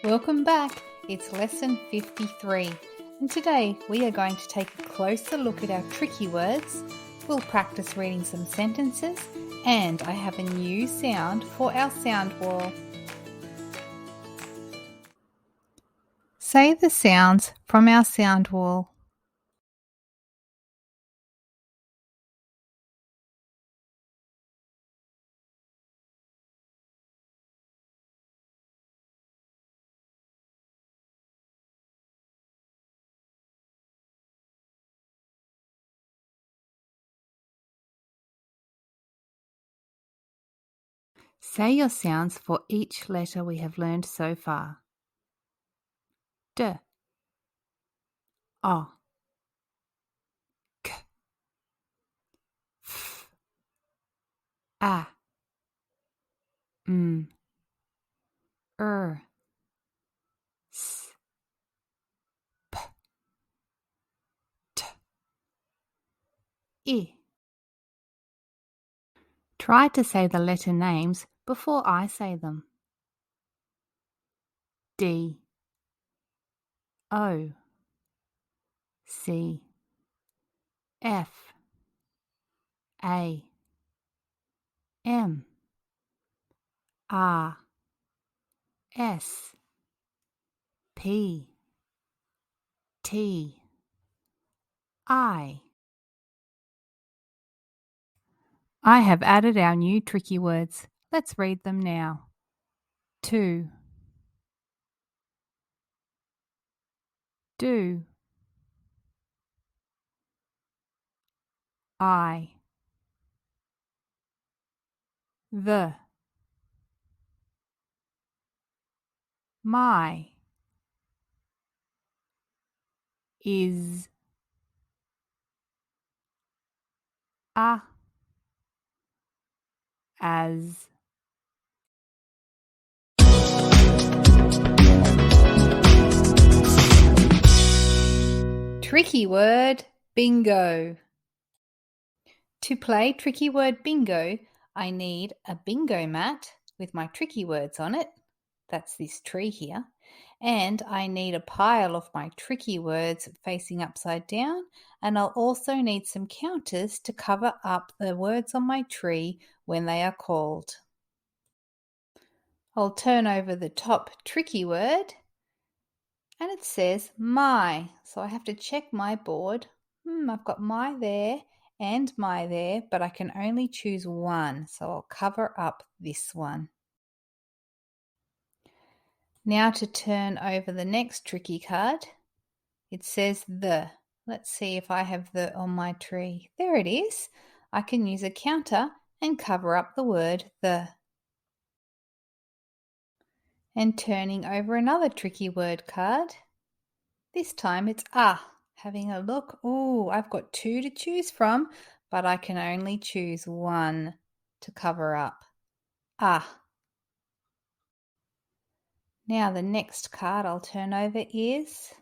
Welcome back. It's lesson 53 and today we are going to take a closer look at our tricky words. We'll practice reading some sentences and I have a new sound for our sound wall. Say the sounds from our sound wall. Say your sounds for each letter we have learned so far. D, O, K, F, A, M, S, P, T, I. Try to say the letter names before I say them. D, O, C, F, A, M, R, S, P, T, I. I have added our new tricky words. Let's read them now. 2, do, I, the, my, is, a, as. Tricky word bingo. To play tricky word bingo, I need a bingo mat with my tricky words on it. That's this tree here. And I need a pile of my tricky words facing upside down. And I'll also need some counters to cover up the words on my tree when they are called. I'll turn over the top tricky word and it says my. So I have to check my board. I've got my there and my there, but I can only choose one. So I'll cover up this one. Now to turn over the next tricky card. It says the. Let's see if I have the on my tree. There it is. I can use a counter and cover up the word the. And turning over another tricky word card. This time it's Having a look. Oh, I've got two to choose from, but I can only choose one to cover up. Now the next card I'll turn over is,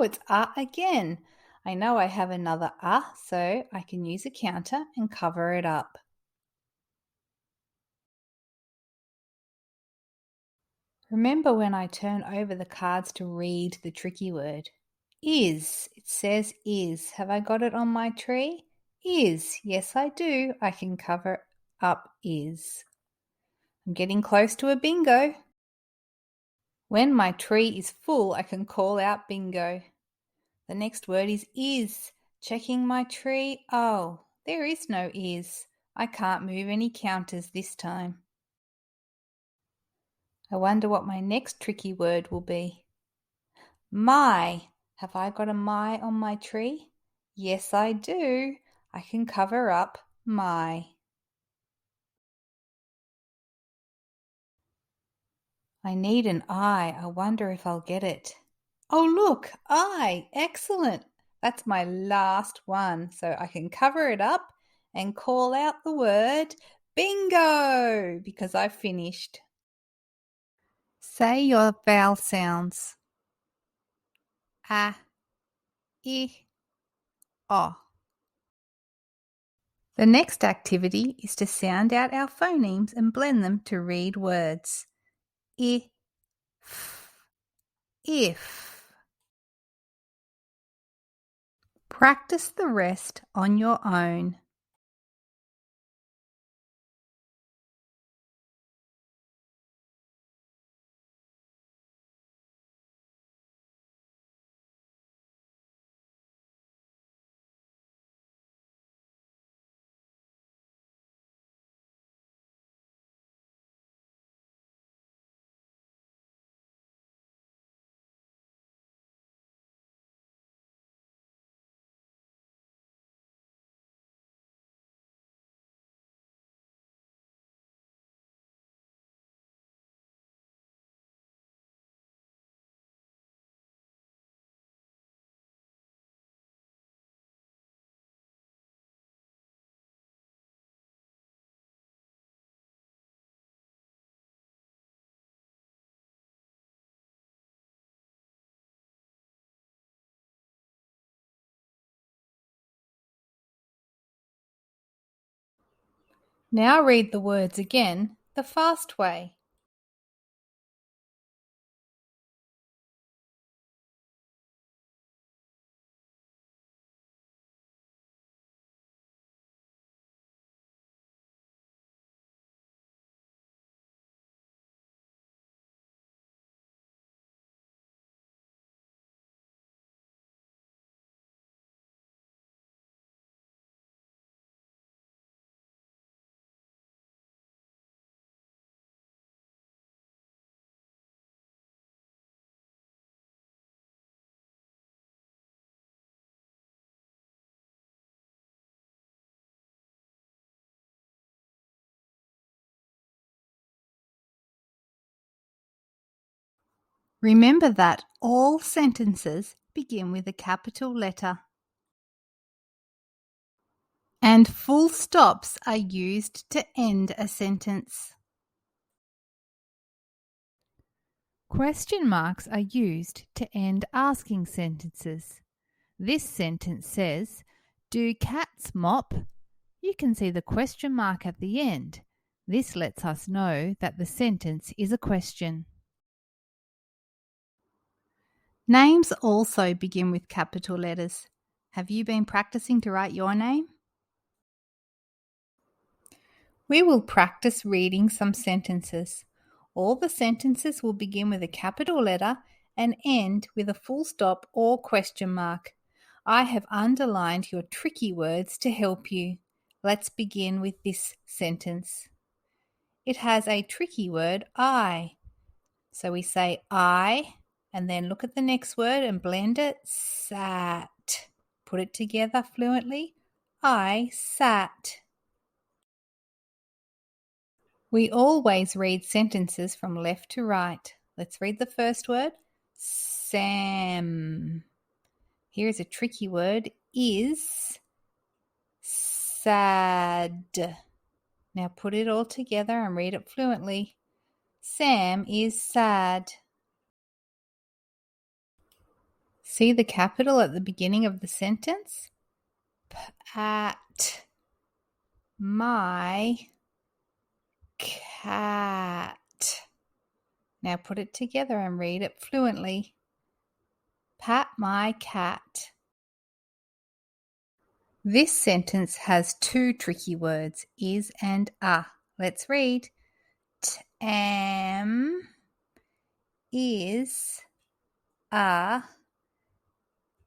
it's again. I know I have another so I can use a counter and cover it up. Remember when I turn over the cards to read the tricky word. Is. It says is. Have I got it on my tree? Is. Yes, I do. I can cover up is. I'm getting close to a bingo. When my tree is full, I can call out bingo. The next word is. Checking my tree. Oh, there is no is. I can't move any counters this time. I wonder what my next tricky word will be. My. Have I got a my on my tree? Yes, I do. I can cover up my. I need an I wonder if I'll get it. Oh, look, excellent. That's my last one. So I can cover it up and call out the word bingo because I've finished. Say your vowel sounds. A, I, O. The next activity is to sound out our phonemes and blend them to read words. I, F, if. Practice the rest on your own. Now read the words again the fast way. Remember that all sentences begin with a capital letter. And full stops are used to end a sentence. Question marks are used to end asking sentences. This sentence says, "Do cats mop?" You can see the question mark at the end. This lets us know that the sentence is a question. Names also begin with capital letters. Have you been practicing to write your name? We will practice reading some sentences. All the sentences will begin with a capital letter and end with a full stop or question mark. I have underlined your tricky words to help you. Let's begin with this sentence. It has a tricky word, I. So we say I, and then look at the next word and blend it, sat. Put it together fluently, I sat. We always read sentences from left to right. Let's read the first word, Sam. Here's a tricky word, is sad. Now put it all together and read it fluently. Sam is sad. See the capital at the beginning of the sentence? Pat my cat. Now put it together and read it fluently. Pat my cat. This sentence has two tricky words, is and are. Let's read. Tam is a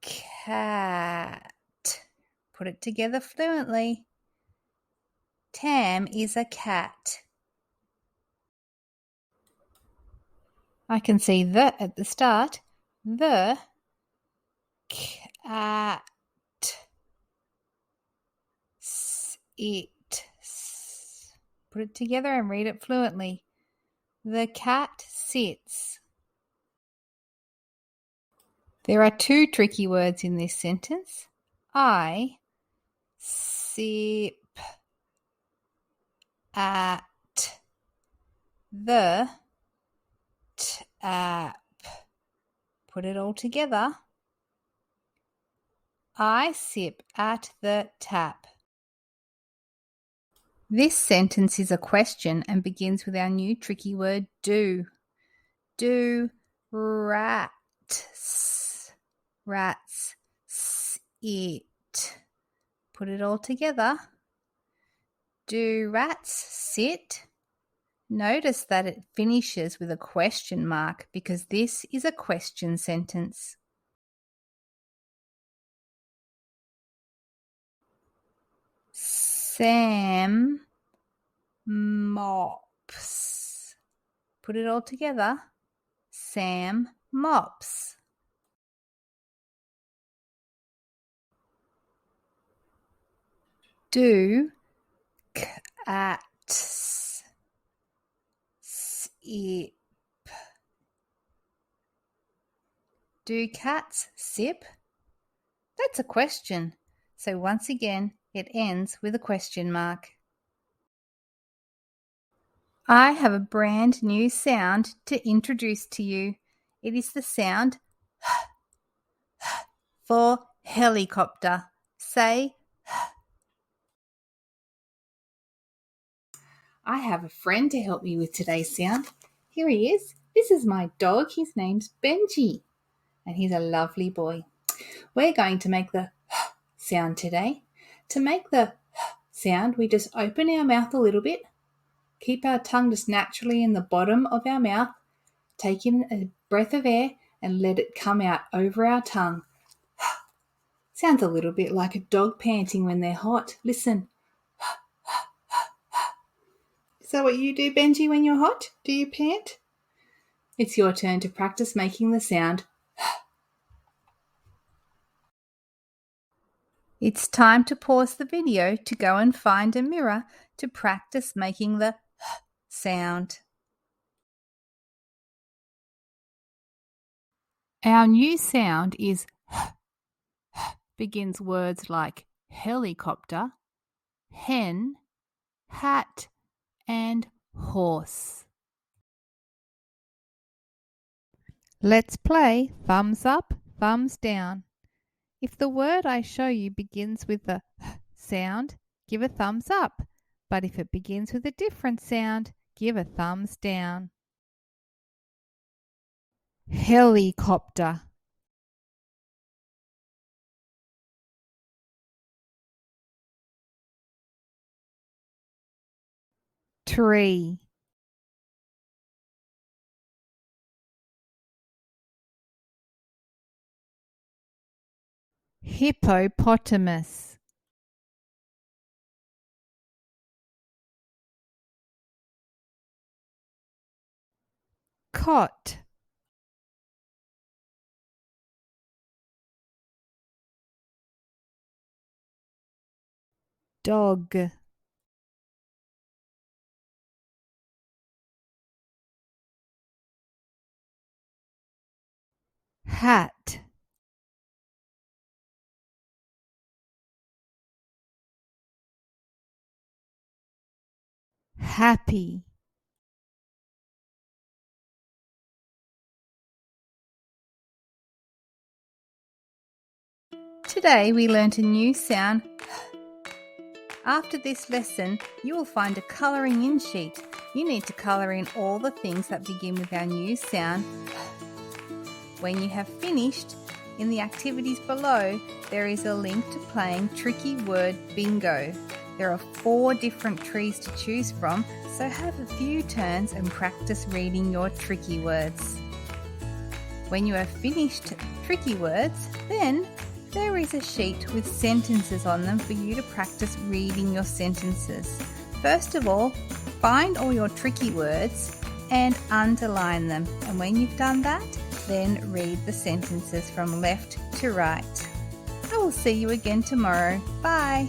cat. Put it together fluently. Tam is a cat. I can see the at the start. The cat. It. Put it together and read it fluently. The cat sits. There are two tricky words in this sentence. I sip at the tap. Put it all together. I sip at the tap. This sentence is a question and begins with our new tricky word do. Do rats rats, sit. Put it all together. Do rats sit? Notice that it finishes with a question mark because this is a question sentence. Sam mops. Put it all together. Sam mops. Do cats sip? Do cats sip? That's a question. So once again, it ends with a question mark. I have a brand new sound to introduce to you. It is the sound for helicopter. Say, I have a friend to help me with today's sound. Here he is. This is my dog. His name's Benji, and he's a lovely boy. We're going to make the sound today. To make the sound, we just open our mouth a little bit, keep our tongue just naturally in the bottom of our mouth, take in a breath of air and let it come out over our tongue. Sounds a little bit like a dog panting when they're hot. Listen. Is that what you do, Benji, when you're hot? Do you pant? It's your turn to practice making the sound. It's time to pause the video to go and find a mirror to practice making the sound. Our new sound is begins words like helicopter, hen, hat, and horse. Let's play thumbs up, thumbs down. If the word I show you begins with the sound, give a thumbs up. But if it begins with a different sound, give a thumbs down. Helicopter. Tree. Hippopotamus. Cot. Dog. Hat. Happy. Today we learnt a new sound. After this lesson, you will find a colouring in sheet. You need to colour in all the things that begin with our new sound. When you have finished, in the activities below, there is a link to playing Tricky Word Bingo. There are 4 different trees to choose from, so have a few turns and practice reading your tricky words. When you have finished tricky words, then there is a sheet with sentences on them for you to practice reading your sentences. First of all, find all your tricky words and underline them. And when you've done that, then read the sentences from left to right. I will see you again tomorrow. Bye.